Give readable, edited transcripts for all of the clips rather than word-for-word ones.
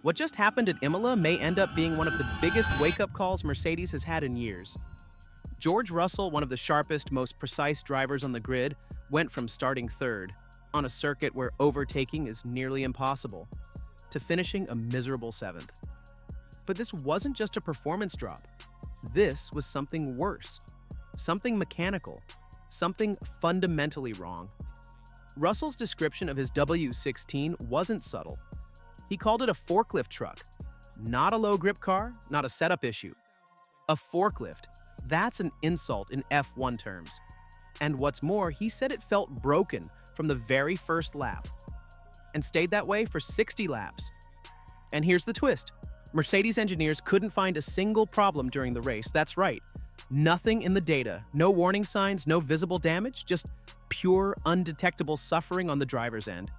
What just happened at Imola may end up being one of the biggest wake-up calls Mercedes has had in years. George Russell, one of the sharpest, most precise drivers on the grid, went from starting third, on a circuit where overtaking is nearly impossible, to finishing a miserable seventh. But this wasn't just a performance drop. This was something worse, something mechanical, something fundamentally wrong. Russell's description of his W16 wasn't subtle. He called it a forklift truck, not a low-grip car, not a setup issue. A forklift, that's an insult in F1 terms. And what's more, he said it felt broken from the very first lap, and stayed that way for 60 laps. And here's the twist. Mercedes engineers couldn't find a single problem during the race. That's right. Nothing in the data, no warning signs, no visible damage, just pure, undetectable suffering on the driver's end.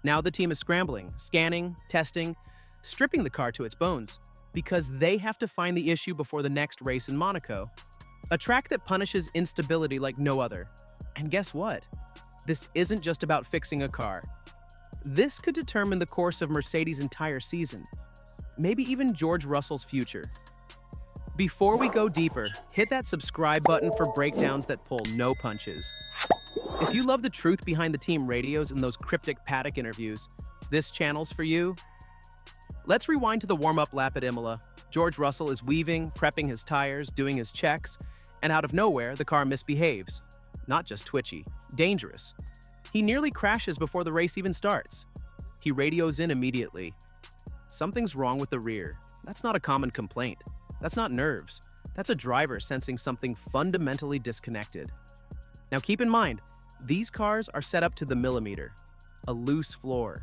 Now the team is scrambling, scanning, testing, stripping the car to its bones, because they have to find the issue before the next race in Monaco. A track that punishes instability like no other. And guess what? This isn't just about fixing a car. This could determine the course of Mercedes' entire season, maybe even George Russell's future. Before we go deeper, hit that subscribe button for breakdowns that pull no punches. If you love the truth behind the team radios and those cryptic paddock interviews, this channel's for you. Let's rewind to the warm-up lap at Imola. George Russell is weaving, prepping his tires, doing his checks, and out of nowhere, the car misbehaves. Not just twitchy, dangerous. He nearly crashes before the race even starts. He radios in immediately. Something's wrong with the rear. That's not a common complaint. That's not nerves. That's a driver sensing something fundamentally disconnected. Now keep in mind, these cars are set up to the millimeter. A loose floor,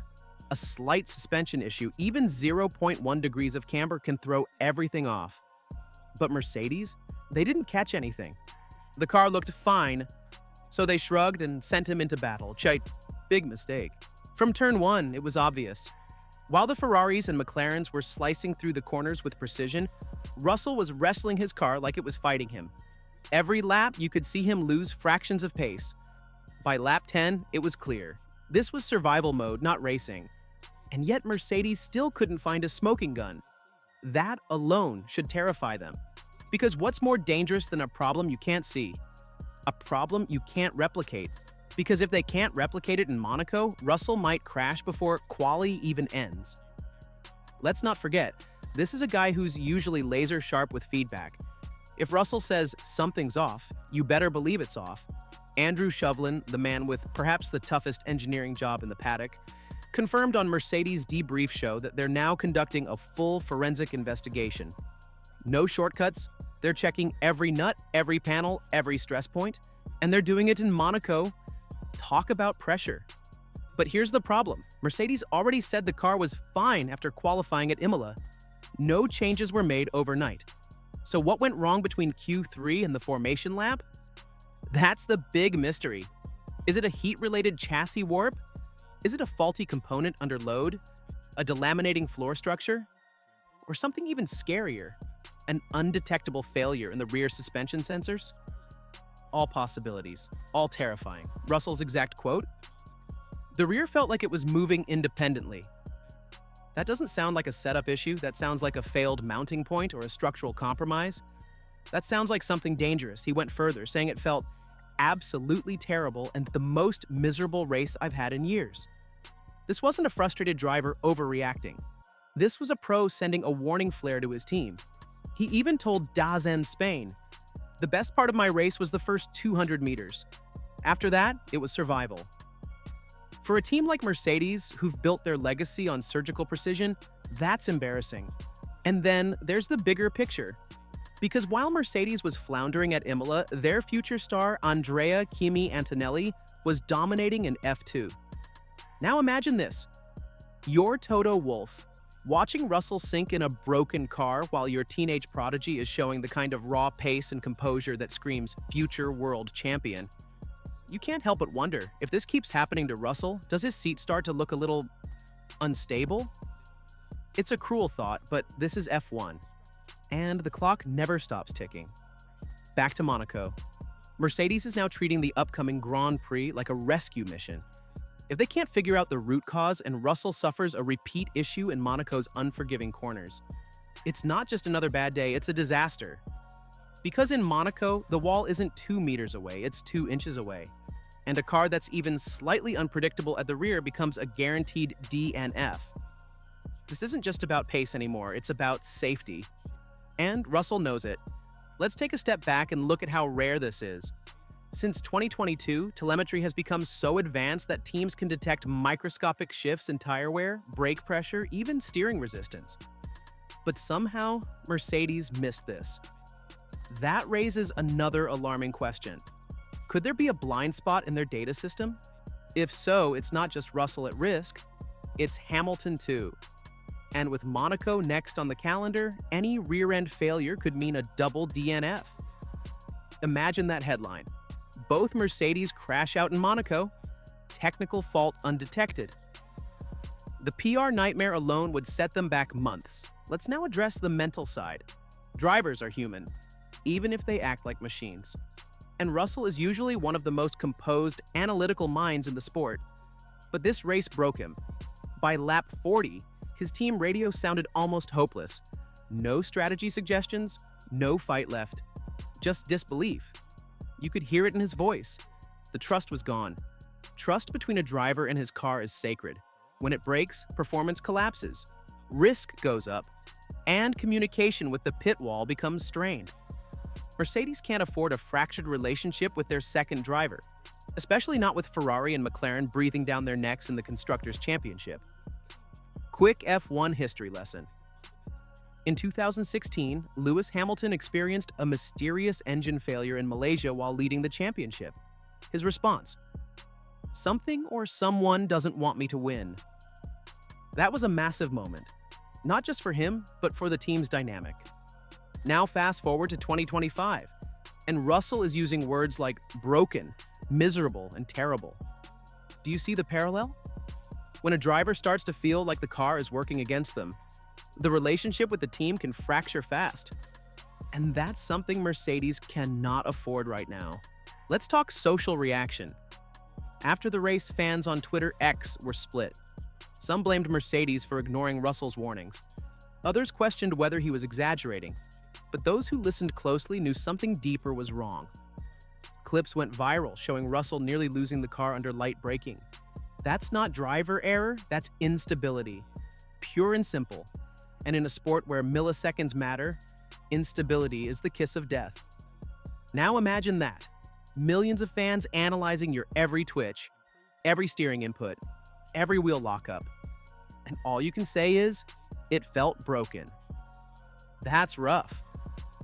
a slight suspension issue, even 0.1 degrees of camber can throw everything off. But Mercedes, they didn't catch anything. The car looked fine, so they shrugged and sent him into battle. Big mistake. From turn one, it was obvious. While the Ferraris and McLarens were slicing through the corners with precision, Russell was wrestling his car like it was fighting him. Every lap, you could see him lose fractions of pace. By lap 10, it was clear. This was survival mode, not racing. And yet Mercedes still couldn't find a smoking gun. That alone should terrify them. Because what's more dangerous than a problem you can't see? A problem you can't replicate. Because if they can't replicate it in Monaco, Russell might crash before quali even ends. Let's not forget, this is a guy who's usually laser sharp with feedback. If Russell says something's off, you better believe it's off. Andrew Shovlin, the man with perhaps the toughest engineering job in the paddock, confirmed on Mercedes' debrief show that they're now conducting a full forensic investigation. No shortcuts, they're checking every nut, every panel, every stress point, and they're doing it in Monaco. Talk about pressure. But here's the problem. Mercedes already said the car was fine after qualifying at Imola. No changes were made overnight. So what went wrong between Q3 and the formation lap? That's the big mystery. Is it a heat-related chassis warp? Is it a faulty component under load? A delaminating floor structure? Or something even scarier? An undetectable failure in the rear suspension sensors? All possibilities, all terrifying. Russell's exact quote? "The rear felt like it was moving independently." That doesn't sound like a setup issue. That sounds like a failed mounting point or a structural compromise. That sounds like something dangerous. He went further, saying it felt absolutely terrible and the most miserable race I've had in years. This wasn't a frustrated driver overreacting. This was a pro sending a warning flare to his team. He even told Dazen Spain, "The best part of my race was the first 200 meters. After that, it was survival." For a team like Mercedes, who've built their legacy on surgical precision, that's embarrassing. And then there's the bigger picture. Because while Mercedes was floundering at Imola, their future star, Andrea Kimi Antonelli, was dominating in F2. Now imagine this. You're Toto Wolff, watching Russell sink in a broken car while your teenage prodigy is showing the kind of raw pace and composure that screams future world champion. You can't help but wonder, if this keeps happening to Russell, does his seat start to look a little unstable? It's a cruel thought, but this is F1. And the clock never stops ticking. Back to Monaco. Mercedes is now treating the upcoming Grand Prix like a rescue mission. If they can't figure out the root cause and Russell suffers a repeat issue in Monaco's unforgiving corners, it's not just another bad day, it's a disaster. Because in Monaco, the wall isn't 2 meters away, it's 2 inches away. And a car that's even slightly unpredictable at the rear becomes a guaranteed DNF. This isn't just about pace anymore, it's about safety. And Russell knows it. Let's take a step back and look at how rare this is. Since 2022, telemetry has become so advanced that teams can detect microscopic shifts in tire wear, brake pressure, even steering resistance. But somehow, Mercedes missed this. That raises another alarming question. Could there be a blind spot in their data system? If so, it's not just Russell at risk, it's Hamilton too. And with Monaco next on the calendar, any rear-end failure could mean a double DNF. Imagine that headline. Both Mercedes crash out in Monaco, technical fault undetected. The PR nightmare alone would set them back months. Let's now address the mental side. Drivers are human, even if they act like machines. And Russell is usually one of the most composed, analytical minds in the sport. But this race broke him. By lap 40, his team radio sounded almost hopeless. No strategy suggestions, no fight left. Just disbelief. You could hear it in his voice. The trust was gone. Trust between a driver and his car is sacred. When it breaks, performance collapses. Risk goes up. And communication with the pit wall becomes strained. Mercedes can't afford a fractured relationship with their second driver, especially not with Ferrari and McLaren breathing down their necks in the Constructors' Championship. Quick F1 history lesson. In 2016, Lewis Hamilton experienced a mysterious engine failure in Malaysia while leading the championship. His response: "Something or someone doesn't want me to win." That was a massive moment, not just for him, but for the team's dynamic. Now fast forward to 2025, and Russell is using words like broken, miserable, and terrible. Do you see the parallel? When a driver starts to feel like the car is working against them, the relationship with the team can fracture fast. And that's something Mercedes cannot afford right now. Let's talk social reaction. After the race, fans on Twitter X were split. Some blamed Mercedes for ignoring Russell's warnings. Others questioned whether he was exaggerating. But those who listened closely knew something deeper was wrong. Clips went viral showing Russell nearly losing the car under light braking. That's not driver error, that's instability. Pure and simple. And in a sport where milliseconds matter, instability is the kiss of death. Now imagine that. Millions of fans analyzing your every twitch, every steering input, every wheel lockup. And all you can say is, it felt broken. That's rough.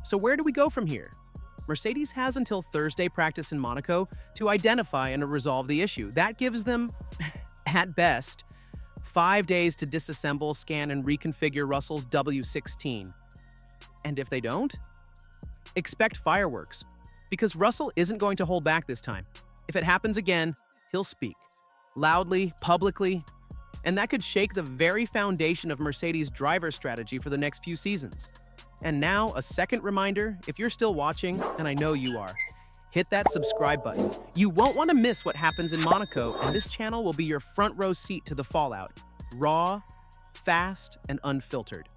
So where do we go from here? Mercedes has until Thursday practice in Monaco to identify and resolve the issue. That gives them, at best, 5 days to disassemble, scan, and reconfigure Russell's W16. And if they don't, expect fireworks, because Russell isn't going to hold back this time. If it happens again, he'll speak, loudly, publicly, and that could shake the very foundation of Mercedes' driver strategy for the next few seasons. And now, a second reminder, if you're still watching, and I know you are, hit that subscribe button. You won't want to miss what happens in Monaco, and this channel will be your front row seat to the fallout. Raw, fast, and unfiltered.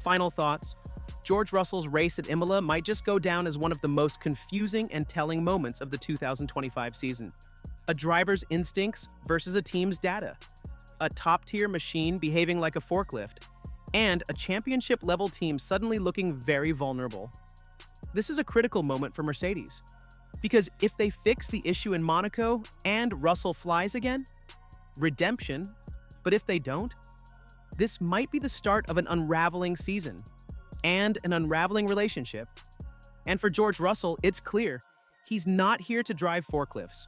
Final thoughts. George Russell's race at Imola might just go down as one of the most confusing and telling moments of the 2025 season. A driver's instincts versus a team's data. A top-tier machine behaving like a forklift. And a championship-level team suddenly looking very vulnerable. This is a critical moment for Mercedes. Because if they fix the issue in Monaco and Russell flies again, redemption. But if they don't, this might be the start of an unraveling season and an unraveling relationship. And for George Russell, it's clear he's not here to drive forklifts.